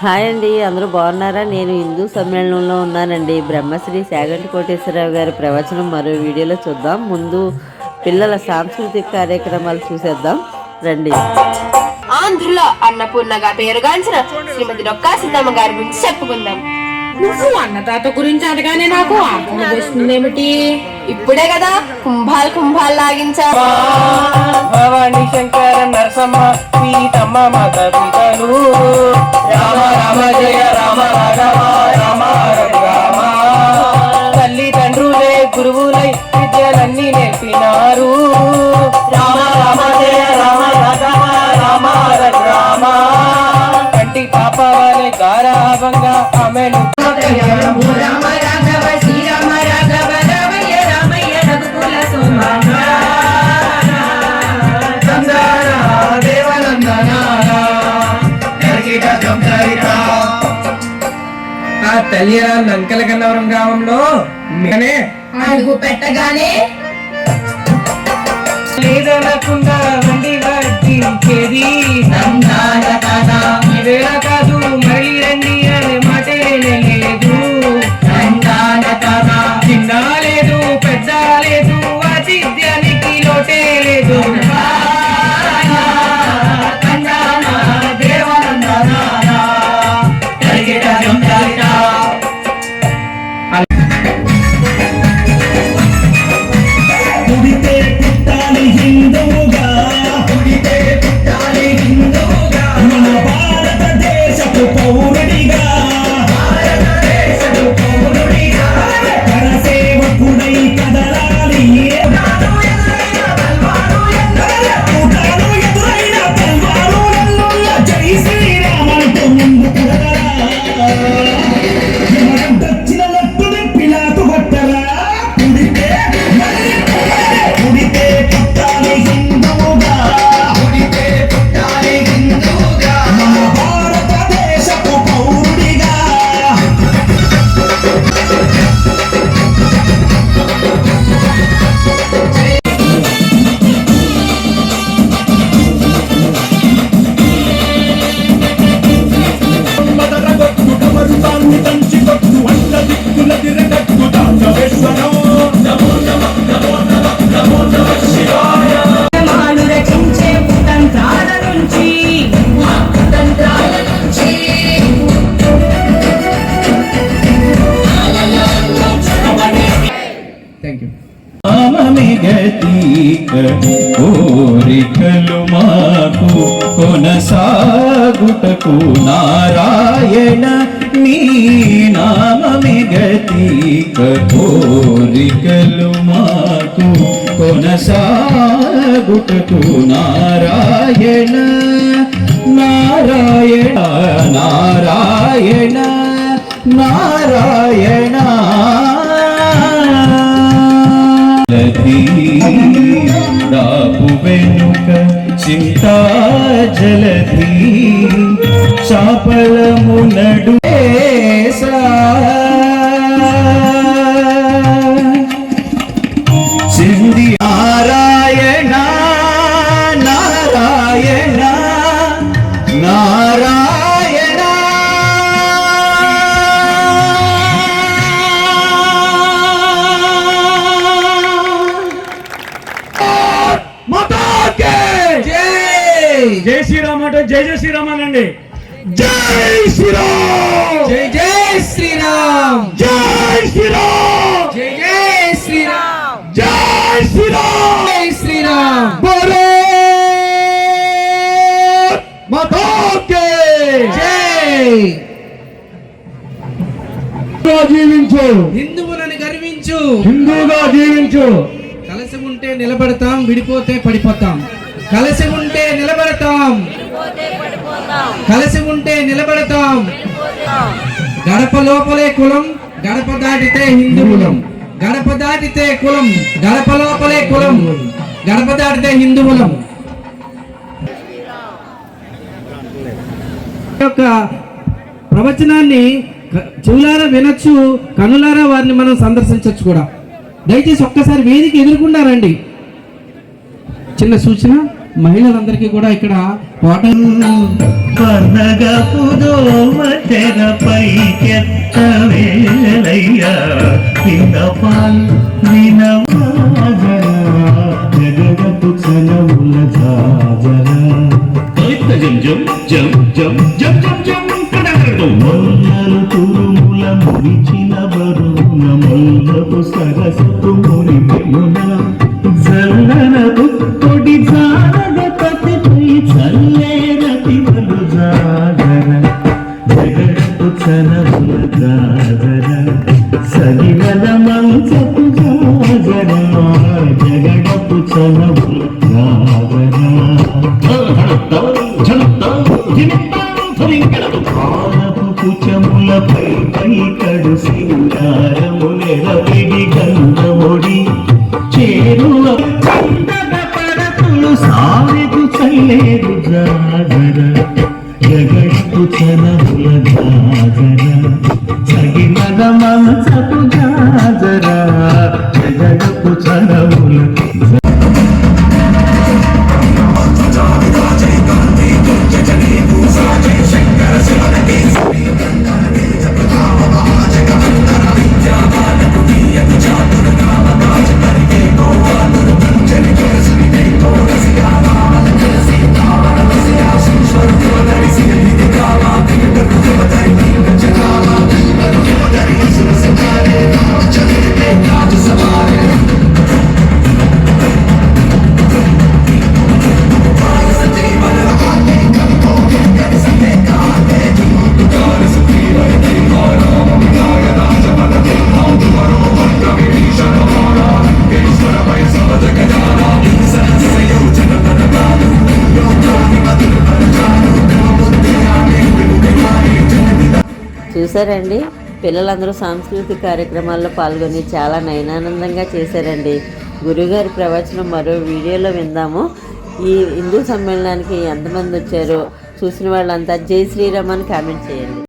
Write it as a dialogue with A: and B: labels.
A: Hi అండి, అందరూ బాగున్నారా? నేను హిందూ సమ్మేళనంలో ఉన్నానండి. బ్రహ్మశ్రీ శాగంటి కోటేశ్వరరావు గారి ప్రవచనం మరో వీడియోలో చూద్దాం. ముందు పిల్లల సాంస్కృతిక కార్యక్రమాలు చూసేద్దాం రండి.
B: ఆంధ్రుల అన్నపూర్ణగా పేరుగాంచిన శ్రీమతి డొక్కా సీతమ్మ గారి గురించి చెప్పుకుందాం.
C: నువ్వు అన్నదాత గురించి అనగానే నాకు అర్థం చేస్తుందేమిటి?
B: ఇప్పుడే కదా కుంభాలు లాగించా.
D: భవాని శంకర నరసమ్మ సీతమ్మ మాత పితలు రామ రామ జయ రామ రామ రామ రామ. తల్లి తండ్రులే గురువులై విద్యలన్నీ నేర్పినారు. రామ రామ జయ రామ రామ రామ రామ. కంటి పాప వారి గారాభంగా ఆమెను
C: రామ రాఘవ శ్రీరామ రాఘవ రామయ్య రామయ్య రఘుకుల సోమయ్య
D: ఆ తల్లి లంకల గన్నవరం గ్రామంలో
C: అడుగు పెట్టగానే
D: లేదనకుండా వండి వడ్డించేది ఇదే కాదు మళ్ళీ రండి అనే మాటే లేదు. చిన్న లేదు పెద్ద లేదు ఆతిథ్యానికి లోటే లేదు.
E: కోరికలు మాకు కొనసాగుటకు నారాయణ నీ నామమే గతిక. కోరికలు మాకు కొనసాగుటకు నారాయణ నారాయణ నారాయణ నారాయణ. దాపు వెనుక చింతా జలధి చాపలము నడు సింధి నారాయణ నారాయణ నారాయణ.
F: జై శ్రీరామ్ అంటే జై జై శ్రీరామ్ అనండి.
E: జై శ్రీరామ్
D: జై జై శ్రీరామ్
E: జై శ్రీరామ్
D: జై జై శ్రీరామ్
E: జై శ్రీరామ్
D: జై శ్రీరామ్.
E: భారత్ మాతా కీ
D: జై.
E: జీవించు,
D: హిందువులను గర్వించు,
E: హిందూగా జీవించు.
D: కలిసి ఉంటే నిలబడతాం, విడిపోతే పడిపోతాం. కలిసి ఉంటే నిలబడతాం, కలిసి ఉంటే నిలబడతాం. గడప లోపలే కులం, గడప దాటితే హిందువులం. గడప దాటితే కులం, గడప లోపలే కులం, గడప దాటితే హిందువులం. యొక్క ప్రవచనాన్ని చెవులారా వినొచ్చు, కనులారా వారిని మనం సందర్శించవచ్చు కూడా. దయచేసి ఒక్కసారి వేదిక ఎదుర్కొన్నారండి. చిన్న సూచన, మహిళలందరికీ కూడా ఇక్కడ వాటర్
G: పన్నగపు దోమ తెరపై కెత్తవేలయ్యా విన్నపాల్ వినవాజరా జగడపు చలవుల జాజరా జం జం జం జం జం జం జం కడగడు మొల్లలు తురుముల మురిచిన బరువున మొల్లపు సరస్సు మురిపెనున జల్లన తొడి జానగ పతిపై చల్లేరతి మలు జాగర జగడపు చలవుల జాగర సగివల మంచపు జాగర జగడపు చలవుల జాగర కుచములపై కడు సింగారము నెరవిడి గంధముడి చేరువ పడతులు సారెకు చల్లేరు జాగర జగడపు చలవుల జాగర సగిమల మనసపు జాగర జగడపు చలవుల
A: చూసారండి, పిల్లలందరూ సాంస్కృతిక కార్యక్రమాల్లో పాల్గొని చాలా నయనానందంగా చేశారండి. గురుగారి ప్రవచనం మరో వీడియోలో విందాము. ఈ హిందూ సమ్మేళనానికి ఎంతమంది వచ్చారో చూసిన వాళ్ళంతా జై శ్రీరామ్ అని కామెంట్ చేయండి.